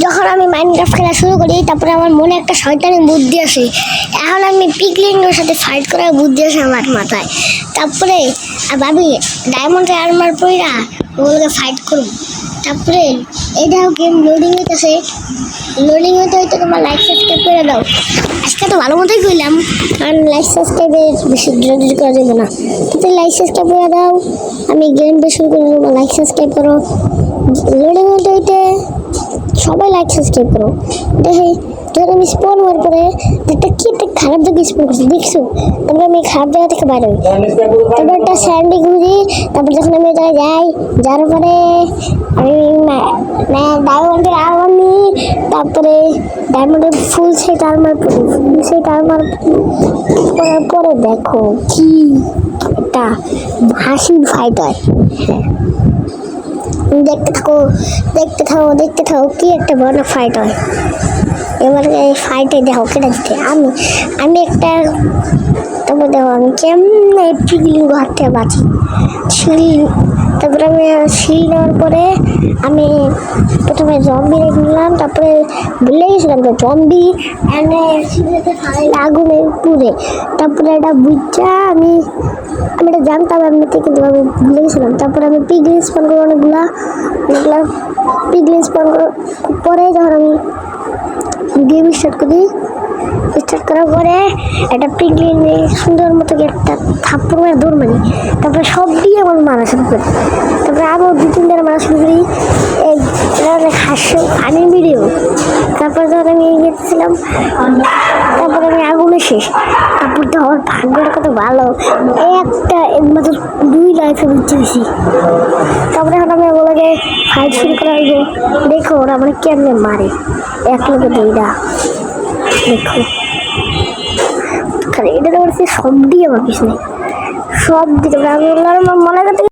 যখন আমি মাইনক্রাফট খেলা শুরু করি তারপরে আমার মনে একটা শয়তানি বুদ্ধি আসে। এখন আমি পিগলিনের সাথে ফাইট করার বুদ্ধি আসে আমার মাথায়। তারপরে ভাবি ডায়মন্ড আর্মার পইরা ওগুলোকে ফাইট করব। তারপরে এটাও গেম লোডিং হইতেছে, লোডিং হইতে হইতে তোমার লাইক সাবস্ক্রাইব করে দাও। আজকে তো ভালো মতোই কইলাম, কারণ লাইক সাবস্ক্রাইবের বেশি ডিলিট করা যাবে না। তাতে লাইক সাবস্ক্রাইব করে দাও, আমি গেম শুরু করে দেবো। লাইক সাবস্ক্রাইব করো, লোডিং হইতে হইতে সবাই লাইক সাবস্ক্রাইব করো। দেখি ধর আমি স্পন হওয়ার পরে একটা কি একটা খারাপ জায়গা স্পন করছি দেখছো, তারপরে আমি খারাপ জায়গা থেকে বাইরে হই, তারপর একটা স্যান্ডি ঘুরি। তারপর যখন আমি ওই জায়গায় যাই, যাওয়ার পরে আমি ডায়মন্ডের আর্মার নিই, তারপরে ডায়মন্ডের ফুল সেট আর্মার পরি, ফুল সেট আর্মার করার পরে দেখো কি একটা হাসির ফাইট হয়। হ্যাঁ, দেখতে থাকো দেখতে থাকো দেখতে থাকো, কি একটা বড় ফাইট হয়। এবার এই ফাইটে দেখো কেটে দিতে আমি একটা, তারপর দেখো আমি কেমন পিগলিং হাত থেকে বাঁচি সিঁড়ি। তারপরে আমি সিঁড়ি নেওয়ার পরে আমি প্রথমে জম্বি রেখে নিলাম, তারপরে ভুলে গেছিলাম যে জম্বি এনে সিঁড়িতে ফাইলে আগুনে পুড়ে। তারপরে এটা বুঝা আমি এটা জানতাম এমনিতে, কিন্তু আমি ভুলে গেছিলাম। তারপরে আমি পিগলিং স্পন করবো অনেকগুলা পিগলিং স্পন করার পরে যখন আমি গেম স্টার্ট করার পরে একটা পিগলিং সুন্দর মতো একটা থাপ্পড় মেরে দৌড় মারি। তারপরে সব দিয়ে আমার মারা শুরু করি, তারপরে আরও 2-3 মারা শুরু করি। অনেক হাসি ফানির ভিডিও। তারপরে যখন আমি গেছিলাম, তারপরে আমি আগুনে শেষ। তারপর তো আমার ভাগ্যটা কত ভালো, একটা মাত্র 2 লাইফে বুঝতে পেরেছি। তারপরে এখন আমি ওগুলোকে ফাইট শুরু করা হইব। দেখো ওরা আমার কেমনে মারে, এক লোকে 2টা। দেখো এটা তো সব দিয়ে আমার পিছনে সব দিতে, আমি আমার মনে করতে